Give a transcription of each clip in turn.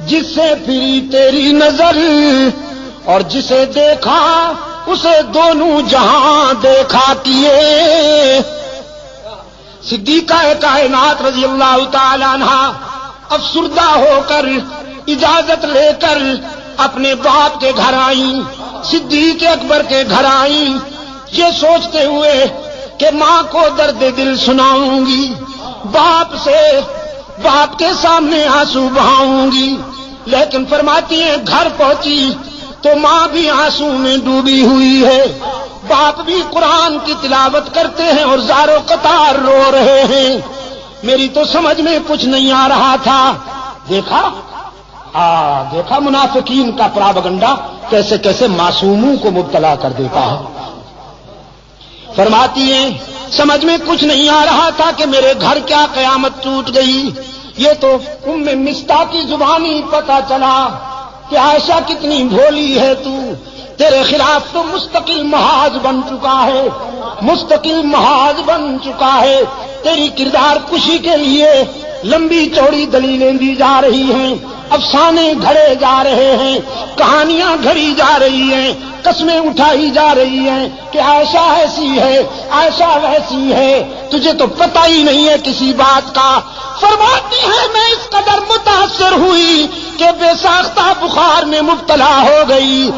جس سے پھری تیری نظر اور جسے دیکھا اسے دونوں جہاں دیکھا کیے. صدیقہ کائنات رضی اللہ تعالی عنہ افسردہ ہو کر اجازت لے کر اپنے باپ کے گھر آئیں، صدیق اکبر کے گھر آئیں، یہ سوچتے ہوئے کہ ماں کو درد دل سناؤں گی، باپ کے سامنے آنسو بہاؤں گی. لیکن فرماتی ہیں گھر پہنچی تو ماں بھی آنسو میں ڈوبی ہوئی ہے، باپ بھی قرآن کی تلاوت کرتے ہیں اور زارو قطار رو رہے ہیں. میری تو سمجھ میں کچھ نہیں آ رہا تھا. دیکھا منافقین کا پراپگنڈا کیسے کیسے معصوموں کو مبتلا کر دیتا ہے. فرماتی ہیں سمجھ میں کچھ نہیں آ رہا تھا کہ میرے گھر کیا قیامت ٹوٹ گئی. یہ تو ام مستہ کی زبانی پتہ چلا کہ عائشہ کتنی بھولی ہے تو، تیرے خلاف تو مستقل محاذ بن چکا ہے، مستقل محاذ بن چکا ہے. تیری کردار کشی کے لیے لمبی چوڑی دلیلیں دی جا رہی ہیں، افسانے گھڑے جا رہے ہیں، کہانیاں گھڑی جا رہی ہیں، قسمیں اٹھائی جا رہی ہیں کہ عائشہ ایسی ہے، عائشہ ویسی ہے. تجھے تو پتہ ہی نہیں ہے کسی بات کا. فرماتی ہے میں اس قدر متاثر ہوئی کہ بے ساختہ بخار میں مبتلا ہو گئی.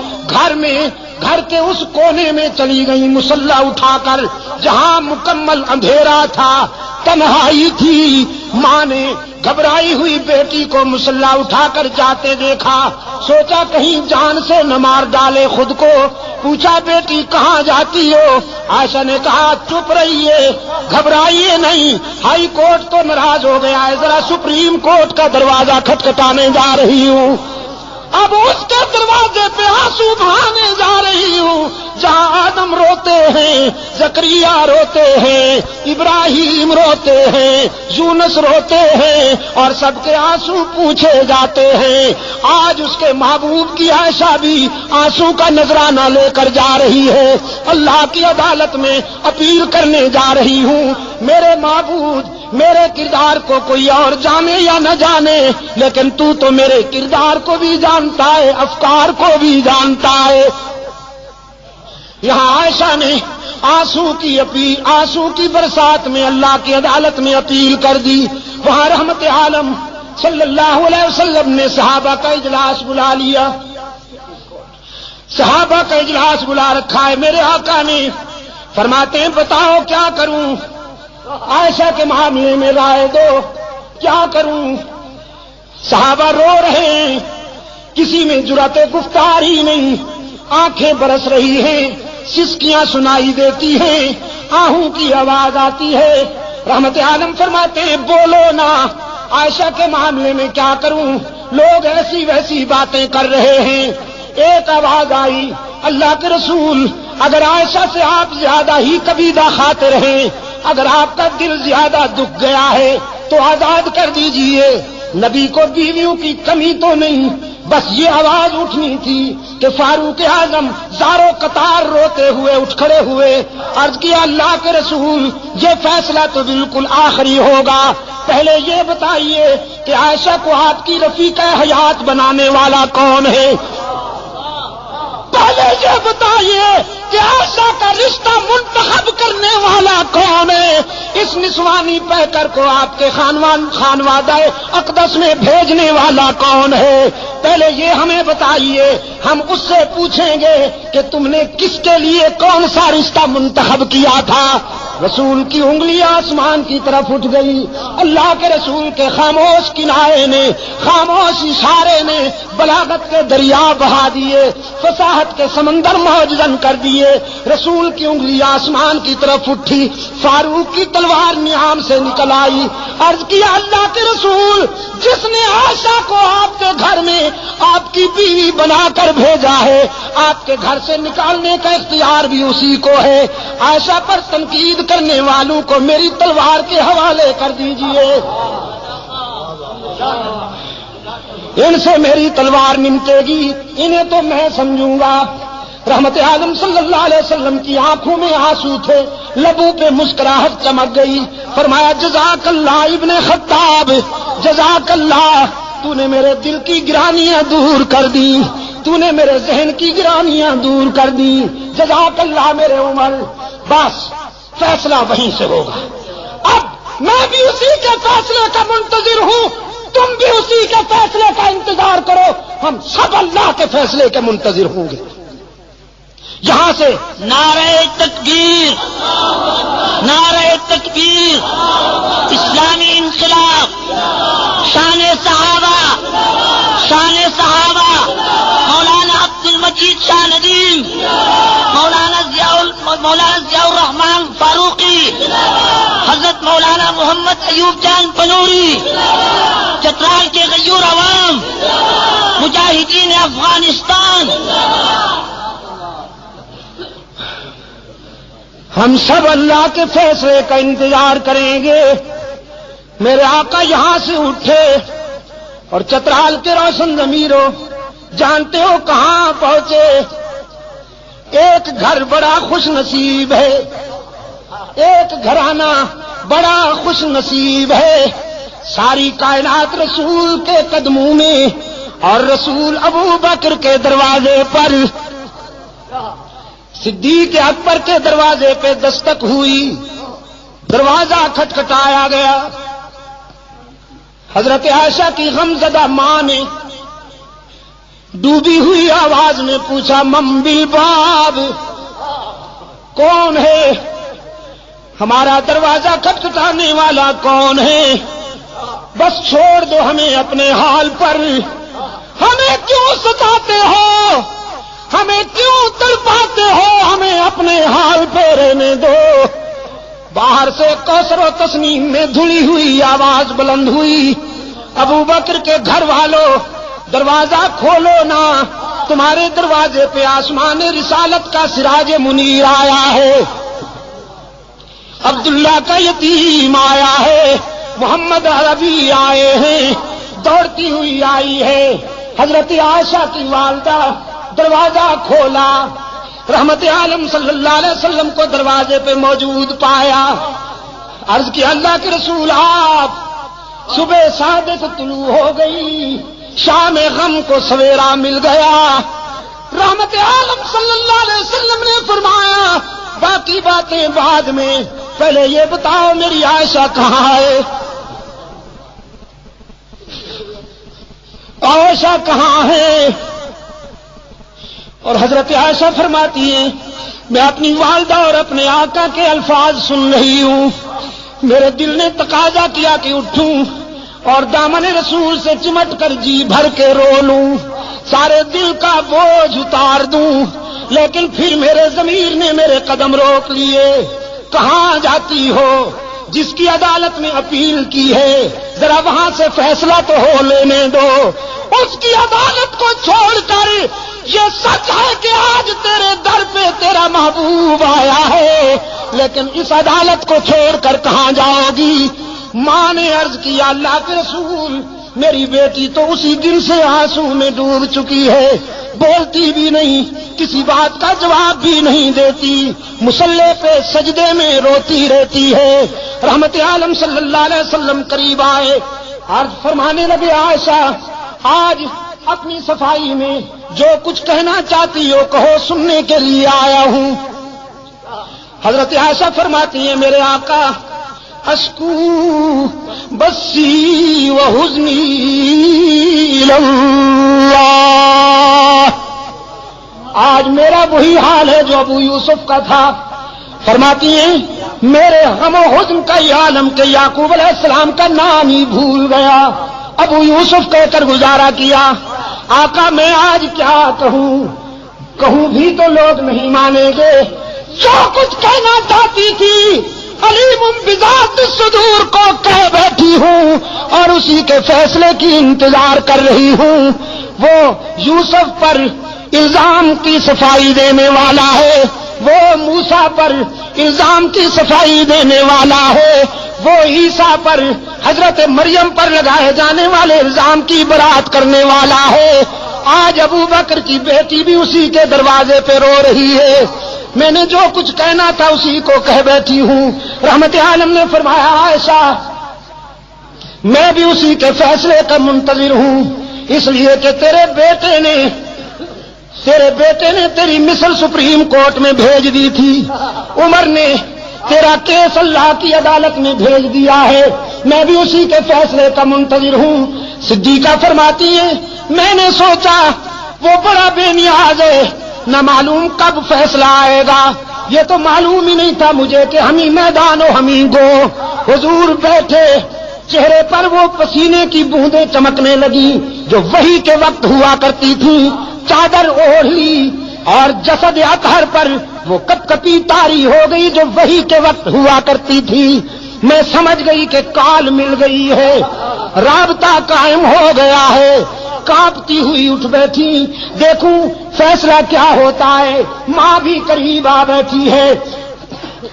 گھر کے اس کونے میں چلی گئی مصلی اٹھا کر جہاں مکمل اندھیرا تھا، تنہائی تھی. ماں نے گھبرائی ہوئی بیٹی کو مصلی اٹھا کر جاتے دیکھا، سوچا کہیں جان سے نہ مار ڈالے خود کو. پوچھا بیٹی کہاں جاتی ہو؟ عائشہ نے کہا چپ رہیے، گھبرائیے نہیں، ہائی کورٹ تو ناراض ہو گیا ہے، ذرا سپریم کورٹ کا دروازہ کھٹکھٹانے جا رہی ہوں. اب اس کے دروازے پہ آنسو بہانے جا رہی ہوں جہاں آدم روتے ہیں، زکریا روتے ہیں، ابراہیم روتے ہیں، یونس روتے ہیں اور سب کے آنسو پوچھے جاتے ہیں. آج اس کے محبوب کی عائشہ بھی آنسو کا نذرانہ لے کر جا رہی ہے، اللہ کی عدالت میں اپیل کرنے جا رہی ہوں. میرے معبود میرے کردار کو کوئی اور جانے یا نہ جانے، لیکن تو میرے کردار کو بھی جانتا ہے، افکار کو بھی جانتا ہے. یہاں عائشہ نے آنسو کی برسات میں اللہ کی عدالت میں اپیل کر دی. وہاں رحمت عالم صلی اللہ علیہ وسلم نے صحابہ کا اجلاس بلا لیا، صحابہ کا اجلاس بلا رکھا ہے. میرے آقا نے فرماتے ہیں بتاؤ کیا کروں، عائشہ کے معاملے میں رائے دو، کیا کروں. صحابہ رو رہے ہیں، کسی میں جرأت گفتار ہی نہیں، آنکھیں برس رہی ہیں، سسکیاں سنائی دیتی ہیں، آہوں کی آواز آتی ہے. رحمت عالم فرماتے ہیں بولو نا، عائشہ کے معاملے میں کیا کروں، لوگ ایسی ویسی باتیں کر رہے ہیں. ایک آواز آئی اللہ کے رسول اگر عائشہ سے آپ زیادہ ہی کبیدہ خاطر ہیں، اگر آپ کا دل زیادہ دکھ گیا ہے تو آزاد کر دیجئے. نبی کو بیویوں کی کمی تو نہیں، بس یہ آواز اٹھنی تھی کہ فاروق اعظم زارو قطار روتے ہوئے اٹھ کھڑے ہوئے. عرض کیا اللہ کے رسول یہ فیصلہ تو بالکل آخری ہوگا، پہلے یہ بتائیے کہ عائشہ کو آپ کی رفیقہ حیات بنانے والا کون ہے؟ پہلے یہ بتائیے کہ عائشہ کا رشتہ منتخب کرنے والا کون ہے؟ اس نسوانی پیکر کو آپ کے خانوادہ اقدس میں بھیجنے والا کون ہے؟ پہلے یہ ہمیں بتائیے، ہم اس سے پوچھیں گے کہ تم نے کس کے لیے کون سا رشتہ منتخب کیا تھا. رسول کی انگلی آسمان کی طرف اٹھ گئی. اللہ کے رسول کے خاموش کنارے نے، خاموش اشارے نے بلاغت کے دریا بہا دیے، فصاحت کے سمندر موجزن کر دیے. رسول کی انگلی آسمان کی طرف اٹھی، فاروق کی تلوار نیام سے نکل آئی. عرض کیا اللہ کے رسول جس نے عائشہ کو آپ کے گھر میں آپ کی بیوی بنا کر بھیجا ہے، آپ کے گھر سے نکالنے کا اختیار بھی اسی کو ہے. عائشہ پر تنقید کرنے والوں کو میری تلوار کے حوالے کر دیجئے، ان سے میری تلوار نمٹے گی، انہیں تو میں سمجھوں گا. رحمت عالم صلی اللہ علیہ وسلم کی آنکھوں میں آنسو تھے، لبوں پہ مسکراہٹ چمک گئی. فرمایا جزاک اللہ ابن خطاب، جزاک اللہ، تو نے میرے دل کی گرانیاں دور کر دی، تو نے میرے ذہن کی گرانیاں دور کر دی، جزاک اللہ میرے عمر۔ بس فیصلہ وہیں سے ہوگا۔ اب میں بھی اسی کے فیصلے کا منتظر ہوں، تم بھی اسی کے فیصلے کا انتظار کرو، ہم سب اللہ کے فیصلے کے منتظر ہوں گے۔ یہاں سے نعرہ تکبیر، نعرہ تکبیر، اسلامی انقلاب، شان صحابہ، شان صحابہ، مولانا عبد المجید شاہ ندیم، مولانا ضیاء الرحمان فاروقی، حضرت مولانا محمد ایوب جان پنوری، چترال کے غیور عوام، مجاہدین افغانستان، ہم سب اللہ کے فیصلے کا انتظار کریں گے۔ میرے آقا یہاں سے اٹھے اور چترال کے روشن ضمیروں، جانتے ہو کہاں پہنچے؟ ایک گھر بڑا خوش نصیب ہے، ایک گھرانہ بڑا خوش نصیب ہے، ساری کائنات رسول کے قدموں میں، اور رسول ابو بکر کے دروازے پر، صدیق اکبر کے دروازے پہ دستک ہوئی، دروازہ کھٹکھٹایا گیا۔ حضرت عائشہ کی غمزدہ ماں نے ڈوبی ہوئی آواز میں پوچھا، من بالباب، کون ہے؟ ہمارا دروازہ کھٹکھٹانے والا کون ہے؟ بس چھوڑ دو ہمیں اپنے حال پر، ہمیں کیوں ستاتے ہو، ہمیں کیوں تڑپاتے ہو، ہمیں اپنے حال پہ رہنے دو۔ باہر سے کوثر و تسنیم میں دھلی ہوئی آواز بلند ہوئی، ابو بکر کے گھر والوں دروازہ کھولو نا، تمہارے دروازے پہ آسمان رسالت کا سراج منیر آیا ہے، عبداللہ کا یتیم آیا ہے، محمد عربی آئے ہیں، دوڑتی ہوئی آئی ہے۔ حضرت عائشہ کی والدہ دروازہ کھولا، رحمت عالم صلی اللہ علیہ وسلم کو دروازے پہ موجود پایا، عرض کیا اللہ کے رسول آپ، صبح صادق طلوع ہو گئی، شام غم کو سویرا مل گیا۔ رحمت عالم صلی اللہ علیہ وسلم نے فرمایا باقی باتیں بعد میں، پہلے یہ بتاؤ میری عائشہ کہاں ہے؟ عائشہ کہاں ہے؟ اور حضرت عائشہ فرماتی ہیں میں اپنی والدہ اور اپنے آقا کے الفاظ سن رہی ہوں، میرے دل نے تقاضا کیا کہ اٹھوں اور دامن رسول سے چمٹ کر جی بھر کے رو لوں، سارے دل کا بوجھ اتار دوں، لیکن پھر میرے ضمیر نے میرے قدم روک لیے۔ کہاں جاتی ہو؟ جس کی عدالت میں اپیل کی ہے ذرا وہاں سے فیصلہ تو ہو لینے دو، اس کی عدالت کو چھوڑ کر یہ سچ ہے کہ آج تیرے در پہ تیرا محبوب آیا ہے، لیکن اس عدالت کو چھوڑ کر کہاں جاؤ گی؟ ماں نے عرض کیا اللہ کے رسول میری بیٹی تو اسی دن سے آنسو میں ڈوب چکی ہے، بولتی بھی نہیں، کسی بات کا جواب بھی نہیں دیتی، مصلے پہ سجدے میں روتی رہتی ہے۔ رحمت عالم صلی اللہ علیہ وسلم قریب آئے، عرض فرمانے لگے عائشہ آج اپنی صفائی میں جو کچھ کہنا چاہتی ہو کہو، سننے کے لیے آیا ہوں۔ حضرت عائشہ فرماتی ہیں میرے آقا اشکو بسی و حزنی اللہ، آج میرا وہی حال ہے جو ابو یوسف کا تھا۔ فرماتی ہیں میرے غم و حزن کا یہ عالم کہ یعقوب علیہ السلام کا نام ہی بھول گیا، ابو یوسف کہہ کر گزارا کیا۔ آقا میں آج کیا کہوں بھی تو لوگ نہیں مانیں گے، جو کچھ کہنا چاہتی تھی علیم بذات الصدور کو کہہ بیٹھی ہوں اور اسی کے فیصلے کی انتظار کر رہی ہوں۔ وہ یوسف پر الزام کی صفائی دینے والا ہے، وہ موسیٰ پر الزام کی صفائی دینے والا ہے، وہ عیسیٰ پر حضرت مریم پر لگائے جانے والے الزام کی برات کرنے والا ہے۔ آج ابو بکر کی بیٹی بھی اسی کے دروازے پہ رو رہی ہے، میں نے جو کچھ کہنا تھا اسی کو کہہ بیٹھی ہوں۔ رحمت عالم نے فرمایا عائشہ میں بھی اسی کے فیصلے کا منتظر ہوں، اس لیے کہ تیرے بیٹے نے تیری مثل سپریم کورٹ میں بھیج دی تھی، عمر نے تیرا کیس اللہ کی عدالت میں بھیج دیا ہے، میں بھی اسی کے فیصلے کا منتظر ہوں۔ صدیقہ فرماتی ہے میں نے سوچا وہ بڑا بے نیاز ہے، نہ معلوم کب فیصلہ آئے گا، یہ تو معلوم ہی نہیں تھا مجھے کہ ہمیں میدان و ہمیں گو۔ حضور بیٹھے، چہرے پر وہ پسینے کی بوندیں چمکنے لگی جو وحی کے وقت ہوا کرتی تھی، چادر اوڑھ لی اور جسد اطہر پر وہ کپ کپی طاری ہو گئی جو وحی کے وقت ہوا کرتی تھی۔ میں سمجھ گئی کہ کال مل گئی ہے، رابطہ قائم ہو گیا ہے، کانپتی ہوئی اٹھ بیٹھی، دیکھوں فیصلہ کیا ہوتا ہے۔ ماں بھی قریب آ بیٹھی ہے۔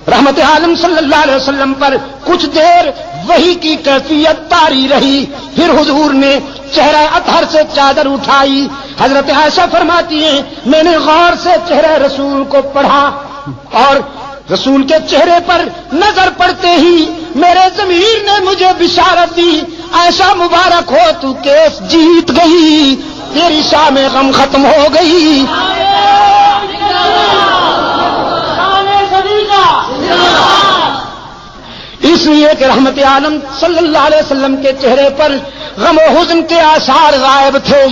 رحمت عالم صلی اللہ علیہ وسلم پر کچھ دیر وحی کی کیفیت طاری رہی، پھر حضور نے چہرہ اطہر سے چادر اٹھائی۔ حضرت عائشہ فرماتی ہیں میں نے غور سے چہرہ رسول کو پڑھا اور رسول کے چہرے پر نظر پڑتے ہی میرے ضمیر نے مجھے بشارت دی، عائشہ مبارک ہو تو کیس جیت گئی، تیری شاہ میں غم ختم ہو گئی۔ اس لیے کہ رحمت عالم صلی اللہ علیہ وسلم کے چہرے پر غم و حزن کے آثار غائب تھے،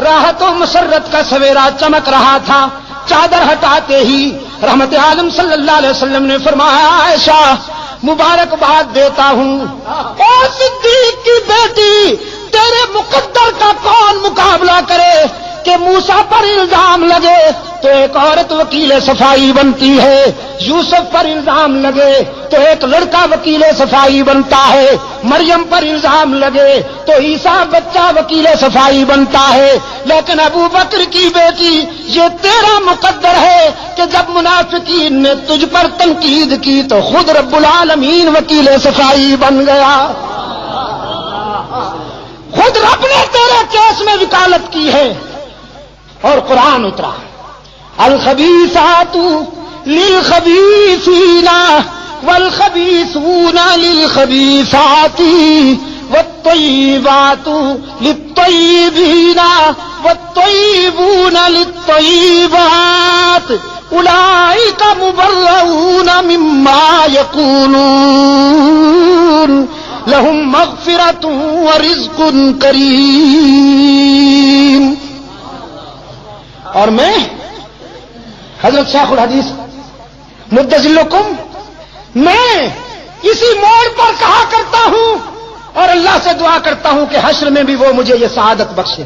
راحت و مسرت کا سویرا چمک رہا تھا۔ چادر ہٹاتے ہی رحمت عالم صلی اللہ علیہ وسلم نے فرمایا عائشہ مبارکباد دیتا ہوں، اے صدیق کی بیٹی، تیرے مقدر کا کون مقابلہ کرے کہ موسیٰ پر الزام لگے تو ایک عورت وکیل صفائی بنتی ہے، یوسف پر الزام لگے تو ایک لڑکا وکیل صفائی بنتا ہے، مریم پر الزام لگے تو عیسیٰ بچہ وکیل صفائی بنتا ہے، لیکن ابو بکر کی بیٹی یہ تیرا مقدر ہے کہ جب منافقین نے تجھ پر تنقید کی تو خود رب العالمین وکیل صفائی بن گیا، خود رب نے تیرے کیس میں وکالت کی ہے۔ اور قرآن اترا الخبیثات للخبیثین والخبیثون للخبیثات والطیبات للطیبین والطیبون للطیبات اولئک مبرؤون مما یقولون لهم مغفرۃ ورزق کریم۔ اور میں حضرت شیخ الحدیث مدظلکم میں اسی موڑ پر کہا کرتا ہوں اور اللہ سے دعا کرتا ہوں کہ حشر میں بھی وہ مجھے یہ سعادت بخشے۔